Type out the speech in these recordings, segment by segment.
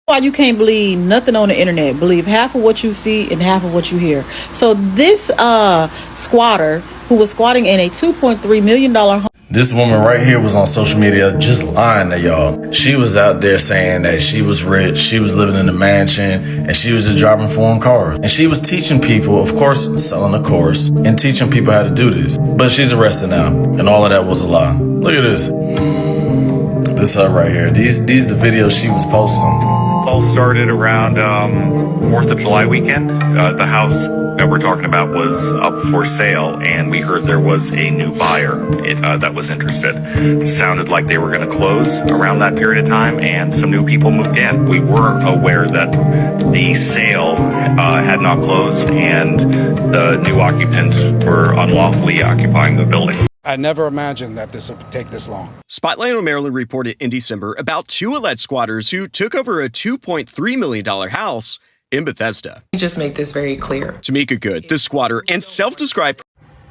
Why you can't believe nothing on the internet. Believe half of what you see and half of what you hear. So this squatter who was squatting in a $2.3 million home. This woman right here was on social media just lying to y'all. She was out there saying that she was rich, she was living in a mansion, and she was just driving foreign cars. And she was teaching people, of course, selling a course, and teaching people how to do this. But she's arrested now, and all of that was a lie. Look at this. This her right here. These the videos she was posting. All started around 4th of July weekend. The house that we're talking about was up for sale, and we heard there was a new buyer that was interested. It sounded like they were going to close around that period of time, and some new people moved in. We were aware that the sale had not closed, and the new occupants were unlawfully occupying the building. I never imagined that this would take this long. Spotlight on Maryland reported in December about 2 alleged squatters who took over a $2.3 million house in Bethesda. Just make this very clear. Tamika Good, the squatter and self-described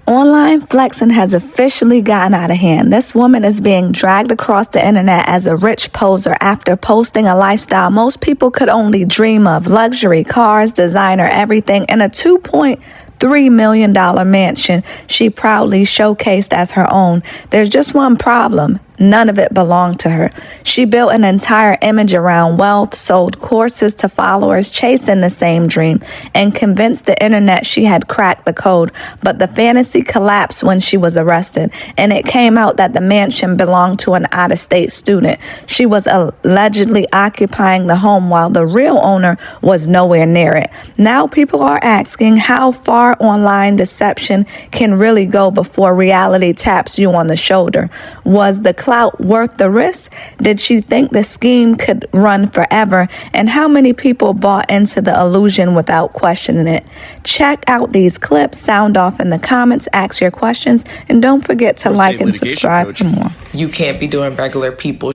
Online flexing has officially gotten out of hand. This woman is being dragged across the internet as a rich poser after posting a lifestyle most people could only dream of: luxury cars, designer everything, and a $2.3 million mansion she proudly showcased as her own. There's just one problem. None of it belonged to her. She built an entire image around wealth, sold courses to followers chasing the same dream, and convinced the internet she had cracked the code. But the fantasy collapsed when she was arrested, and it came out that the mansion belonged to an out-of-state student. She was allegedly occupying the home while the real owner was nowhere near it. Now people are asking how far online deception can really go before reality taps you on the shoulder. Was the clout worth the risk? Did she think the scheme could run forever? And how many people bought into the illusion without questioning it? Check out these clips, sound off in the comments, ask your questions, and don't forget to like and subscribe for more. You can't be doing regular people.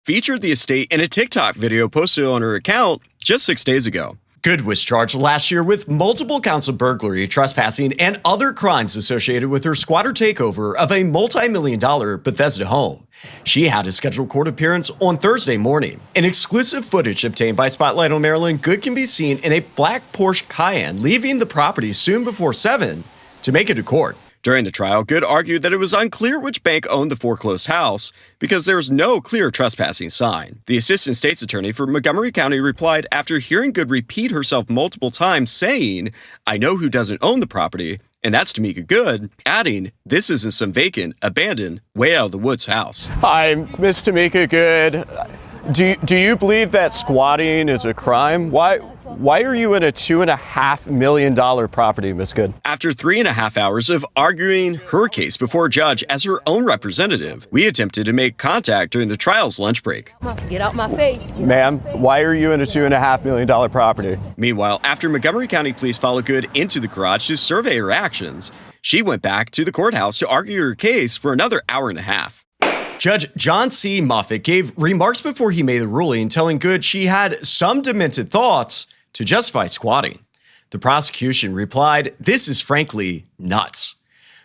Featured the estate in a TikTok video posted on her account just 6 days ago. Good was charged last year with multiple counts of burglary, trespassing, and other crimes associated with her squatter takeover of a multi-million-dollar Bethesda home. She had a scheduled court appearance on Thursday morning. In exclusive footage obtained by Spotlight on Maryland, Good can be seen in a black Porsche Cayenne leaving the property soon before 7 to make it to court. During the trial, Good argued that it was unclear which bank owned the foreclosed house because there was no clear trespassing sign. The assistant state's attorney for Montgomery County replied after hearing Good repeat herself multiple times, saying, "I know who doesn't own the property, and that's Tamika Good," adding, "This isn't some vacant, abandoned, way out of the woods house." Hi, Miss Tamika Good. Do you believe that squatting is a crime? Why are you in a $2.5 million property, Miss Good? After 3.5 hours of arguing her case before a judge as her own representative, we attempted to make contact during the trial's lunch break. Get out my face. Ma'am, why are you in a $2.5 million property? Meanwhile, after Montgomery County police followed Good into the garage to survey her actions, she went back to the courthouse to argue her case for another hour and a half. Judge John C. Moffitt gave remarks before he made the ruling, telling Good she had some demented thoughts to justify squatting. The prosecution replied, "This is frankly nuts."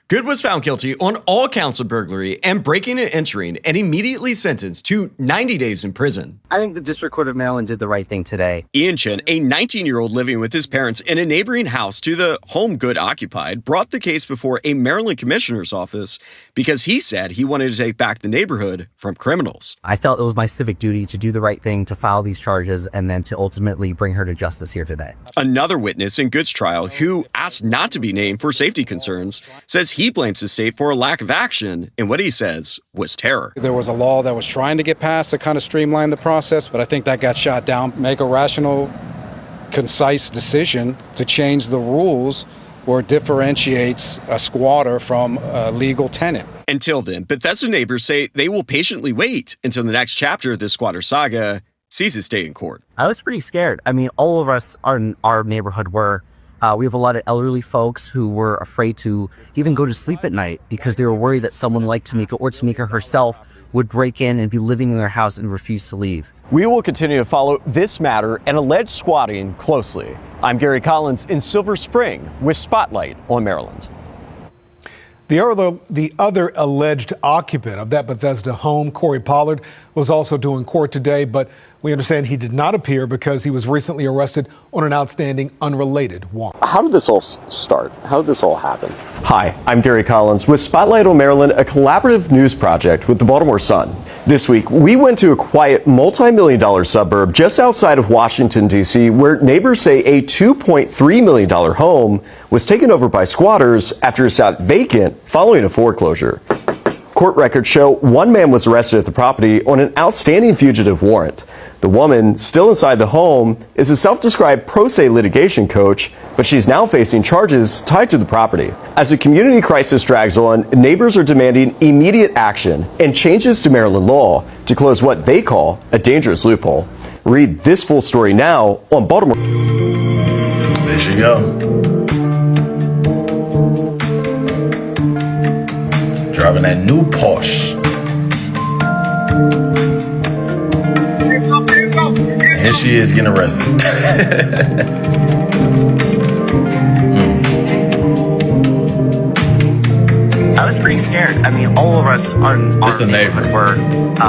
Good was found guilty on all counts of burglary and breaking and entering, and immediately sentenced to 90 days in prison. I think the District Court of Maryland did the right thing today. Ian Chen, a 19-year-old living with his parents in a neighboring house to the home Good occupied, brought the case before a Maryland commissioner's office because he said he wanted to take back the neighborhood from criminals. I felt it was my civic duty to do the right thing, to file these charges, and then to ultimately bring her to justice here today. Another witness in Good's trial, who asked not to be named for safety concerns, says he blames the state for a lack of action in what he says was terror. There was a law that was trying to get passed to kind of streamline the process, but I think that got shot down. Make a rational, concise decision to change the rules where it differentiates a squatter from a legal tenant. Until then, Bethesda neighbors say they will patiently wait until the next chapter of this squatter saga sees its day in court. I was pretty scared. I mean, all of us in our neighborhood were. We have a lot of elderly folks who were afraid to even go to sleep at night because they were worried that someone like Tamika or Tamika herself would break in and be living in their house and refuse to leave. We will continue to follow this matter and alleged squatting closely. I'm Gary Collins in Silver Spring with Spotlight on Maryland. The other alleged occupant of that Bethesda home, Corey Pollard, was also due in court today, but We understand he did not appear because he was recently arrested on an outstanding unrelated warrant. How did this all start? How did this all happen? Hi, I'm Gary Collins with Spotlight on Maryland, a collaborative news project with the Baltimore Sun. This week, we went to a quiet multi-million-dollar suburb just outside of Washington, D.C., where neighbors say a $2.3 million home was taken over by squatters after it sat vacant following a foreclosure. Court records show one man was arrested at the property on an outstanding fugitive warrant. The woman, still inside the home, is a self-described pro se litigation coach, but she's now facing charges tied to the property. As the community crisis drags on, neighbors are demanding immediate action and changes to Maryland law to close what they call a dangerous loophole. Read this full story now on Baltimore. There she go. Driving that new Porsche. And here she is getting arrested. I was pretty scared. I mean, all of us on our neighborhood were,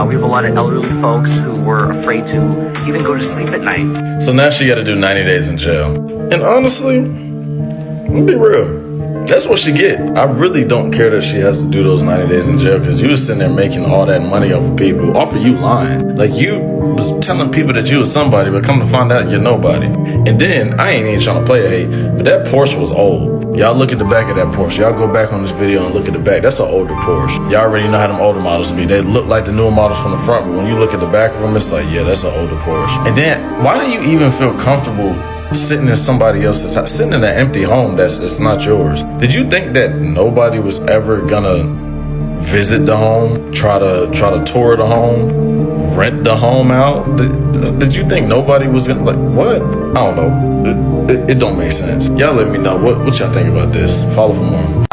we have a lot of elderly folks who were afraid to even go to sleep at night. So now she got to do 90 days in jail. And honestly, I'll be real. That's what she get. I really don't care that she has to do those 90 days in jail, because you was sitting there making all that money off of people, off of you lying. Like, you was telling people that you was somebody, but come to find out you're nobody. And then, I ain't even trying to play a hate, but that Porsche was old. Y'all look at the back of that Porsche. Y'all go back on this video and look at the back. That's an older Porsche. Y'all already know how them older models be. They look like the newer models from the front, but when you look at the back of them, it's like, yeah, that's an older Porsche. And then, why do you even feel comfortable sitting in somebody else's house, sitting in an empty home it's not yours? Did you think that nobody was ever gonna visit the home, try to tour the home, rent the home out? Did you think nobody was gonna, like, what? I don't know. It don't make sense. Y'all let me know what y'all think about this. Follow for more.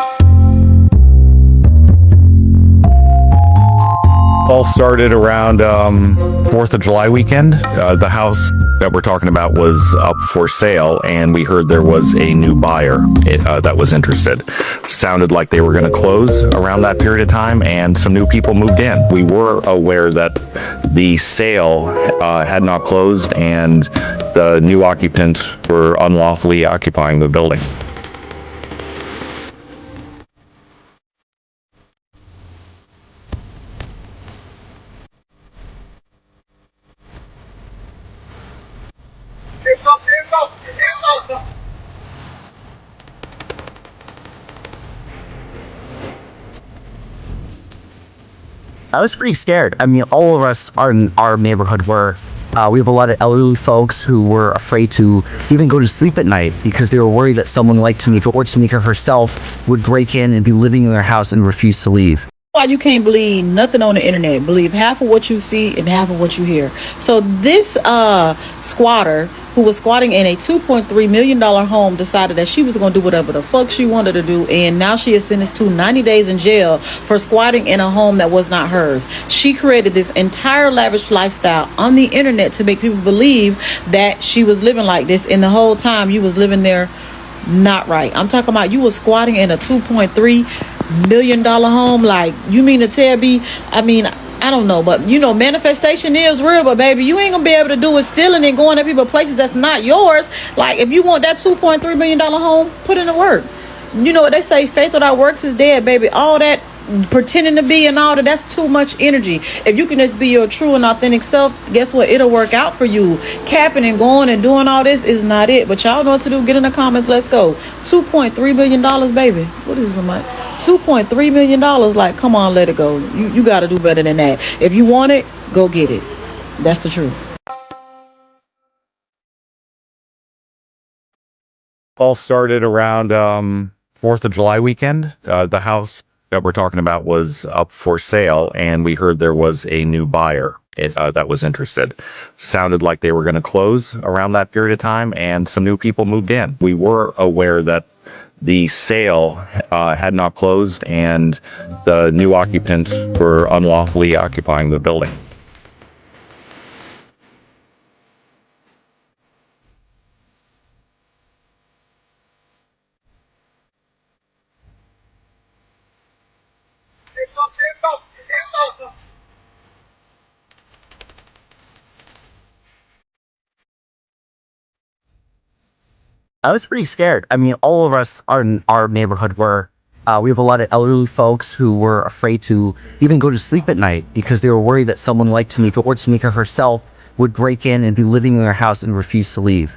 All started around 4th of July weekend. The house that we're talking about was up for sale, and we heard there was a new buyer that was interested. Sounded like they were going to close around that period of time, and some new people moved in. We were aware that the sale had not closed, and the new occupants were unlawfully occupying the building. I was pretty scared. I mean, all of us in our neighborhood were, we have a lot of elderly folks who were afraid to even go to sleep at night because they were worried that someone like Tamika or Tamika herself would break in and be living in their house and refuse to leave. Why you can't believe nothing on the internet. Believe half of what you see and half of what you hear. So this squatter who was squatting in a $2.3 million home decided that she was going to do whatever the fuck she wanted to do, and now she is sentenced to 90 days in jail for squatting in a home that was not hers. She created this entire lavish lifestyle on the internet to make people believe that she was living like this, and the whole time you was living there not right. I'm talking about you was squatting in a $2.3 million home. Like, you mean to tell me, I mean, I don't know, but you know, manifestation is real, but baby, you ain't gonna be able to do it stealing and going to people places that's not yours. Like, if you want that $2.3 million home, put in the work. You know what they say, faith without works is dead, baby. All that pretending to be and all that's too much energy. If you can just be your true and authentic self, guess what, it'll work out for you. Capping and going and doing all this is not it. But y'all know what to do. Get in the comments, let's go. $2.3 billion, baby. What is so much? $2.3 million. Like, come on, let it go. You got to do better than that. If you want it, go get it. That's the truth. All started around 4th of July weekend. The house that we're talking about was up for sale, and we heard there was a new buyer that was interested. Sounded like they were going to close around that period of time, and some new people moved in. We were aware that the sale had not closed, and the new occupants were unlawfully occupying the building. I was pretty scared. I mean, all of us in our neighborhood were. We have a lot of elderly folks who were afraid to even go to sleep at night because they were worried that someone like Tamika or Tamika herself would break in and be living in their house and refuse to leave.